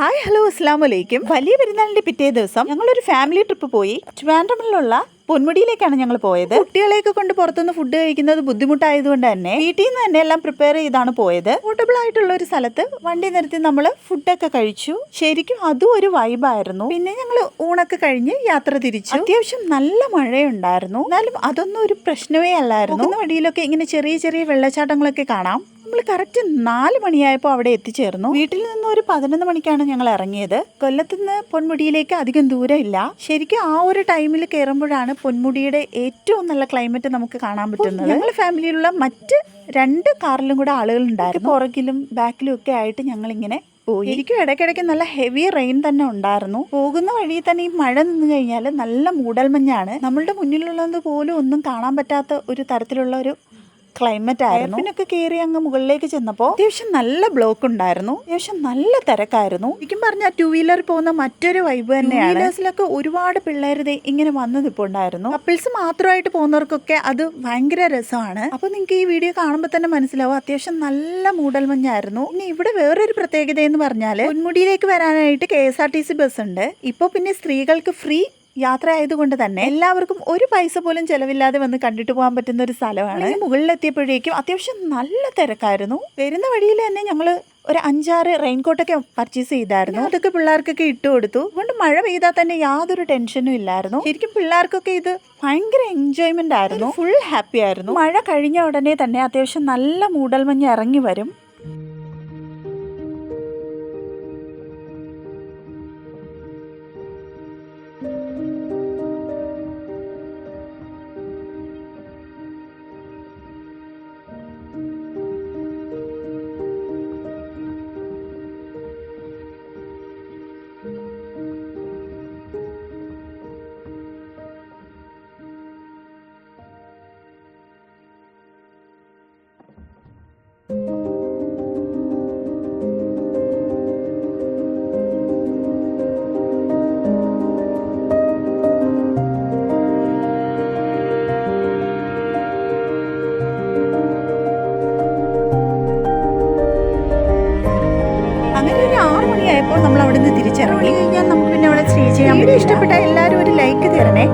Hi hello അസ്സാം വലൈക്കും. വലിയ പെരുന്നാളിന്റെ പിറ്റേ ദിവസം ഞങ്ങളൊരു ഫാമിലി ട്രിപ്പ് പോയി. ട്രിവാൻഡ്രമിലുള്ള പൊന്മുടിയിലേക്കാണ് ഞങ്ങൾ പോയത്. കുട്ടികളെയൊക്കെ കൊണ്ട് പുറത്തുനിന്ന് ഫുഡ് കഴിക്കുന്നത് ബുദ്ധിമുട്ടായതുകൊണ്ട് തന്നെ വീട്ടിൽ നിന്ന് തന്നെ എല്ലാം പ്രിപ്പയർ ചെയ്താണ് പോയത്. പോർട്ടബിൾ ആയിട്ടുള്ള ഒരു സ്ഥലത്ത് വണ്ടി നിർത്തി നമ്മൾ ഫുഡൊക്കെ കഴിച്ചു. ശരിക്കും അതും ഒരു വൈബായിരുന്നു. പിന്നെ ഞങ്ങൾ ഊണൊക്കെ കഴിഞ്ഞ് യാത്ര തിരിച്ചു. അത്യാവശ്യം നല്ല മഴയുണ്ടായിരുന്നു. എന്നാലും അതൊന്നും ഒരു പ്രശ്നമേ അല്ലായിരുന്നു. വഴിയിലൊക്കെ ഇങ്ങനെ ചെറിയ ചെറിയ വെള്ളച്ചാട്ടങ്ങളൊക്കെ കാണാം. നമ്മൾ കറക്റ്റ് 4 മണിയായപ്പോൾ അവിടെ എത്തിച്ചേർന്നു. വീട്ടിൽ നിന്ന് ഒരു 11 മണിക്കാണ് ഞങ്ങൾ ഇറങ്ങിയത്. കൊല്ലത്ത് നിന്ന് പൊന്മുടിയിലേക്ക് അധികം ദൂരം ഇല്ല. ശരിക്കും ആ ഒരു ടൈമിൽ കയറുമ്പോഴാണ് പൊന്മുടിയുടെ ഏറ്റവും നല്ല ക്ലൈമറ്റ് നമുക്ക് കാണാൻ പറ്റുന്നത്. ഞങ്ങളുടെ ഫാമിലിയിലുള്ള മറ്റ് 2 കാറിലും കൂടെ ആളുകൾ ഉണ്ടായിരുന്നു. പുറകിലും ബാക്കിലും ഒക്കെ ആയിട്ട് ഞങ്ങളിങ്ങനെ പോയി. ശരിക്കും ഇടയ്ക്കിടയ്ക്ക് നല്ല ഹെവി റെയിൻ തന്നെ ഉണ്ടായിരുന്നു. പോകുന്ന വഴിയിൽ തന്നെ ഈ മഴ നിന്ന് കഴിഞ്ഞാൽ നല്ല മൂടൽമഞ്ഞാണ്. നമ്മളുടെ മുന്നിലുള്ളത് പോലും ഒന്നും കാണാൻ പറ്റാത്ത ഒരു തരത്തിലുള്ള ഒരു ക്ലൈമറ്റ് ആയിരുന്നു. പിന്നൊക്കെ കയറി അങ്ങ് മുകളിലേക്ക് ചെന്നപ്പോൾ അത്യാവശ്യം നല്ല ബ്ലോക്ക് ഉണ്ടായിരുന്നു. അത്യാവശ്യം നല്ല തിരക്കായിരുന്നു. ശരിക്കും പറഞ്ഞാൽ 2 വീലർ പോകുന്ന മറ്റൊരു വൈബ് തന്നെയാണ്. വീലേഴ്സിലൊക്കെ ഒരുപാട് പിള്ളേർ ഇങ്ങനെ വന്നത് ഇപ്പോൾ ഉണ്ടായിരുന്നു. കപ്പിൾസ് മാത്രമായിട്ട് പോകുന്നവർക്കൊക്കെ അത് ഭയങ്കര രസമാണ്. അപ്പോൾ നിങ്ങൾക്ക് ഈ വീഡിയോ കാണുമ്പോൾ തന്നെ മനസ്സിലാവും അത്യാവശ്യം നല്ല മൂടൽമഞ്ഞായിരുന്നു. ഇനി ഇവിടെ വേറൊരു പ്രത്യേകത എന്ന് പറഞ്ഞാൽ പൊന്മുടിയിലേക്ക് വരാനായിട്ട് KSRTC ബസ് ഉണ്ട്. ഇപ്പോൾ പിന്നെ സ്ത്രീകൾക്ക് ഫ്രീ യാത്ര ആയതുകൊണ്ട് തന്നെ എല്ലാവർക്കും ഒരു പൈസ പോലും ചെലവില്ലാതെ വന്ന് കണ്ടിട്ട് പോകാൻ പറ്റുന്ന ഒരു സ്ഥലമാണ്. മുകളിലെത്തിയപ്പോഴേക്കും അത്യാവശ്യം നല്ല തിരക്കായിരുന്നു. വരുന്ന വഴിയിൽ തന്നെ ഞങ്ങൾ ഒരു 5-6 റെയിൻകോട്ടൊക്കെ പർച്ചേസ് ചെയ്തായിരുന്നു. അതൊക്കെ പിള്ളേർക്കൊക്കെ ഇട്ട് കൊടുത്തു. അതുകൊണ്ട് മഴ പെയ്താൽ തന്നെ യാതൊരു ടെൻഷനും ഇല്ലായിരുന്നു. ശരിക്കും പിള്ളേർക്കൊക്കെ ഇത് ഭയങ്കര എൻജോയ്മെന്റ് ആയിരുന്നു. ഫുൾ ഹാപ്പി ആയിരുന്നു. മഴ കഴിഞ്ഞ ഉടനെ തന്നെ അത്യാവശ്യം നല്ല മൂടൽമഞ്ഞ് ഇറങ്ങി വരും. നമ്മൾ അവിടെ നിന്ന് തിരിച്ചിറങ്ങി കഴിഞ്ഞാൽ നമുക്ക് പിന്നെ അവിടെ സ്റ്റേ ചെയ്യാൻ. വീഡിയോ ഇഷ്ടപ്പെട്ട എല്ലാവരും ഒരു ലൈക്ക് തരണേ.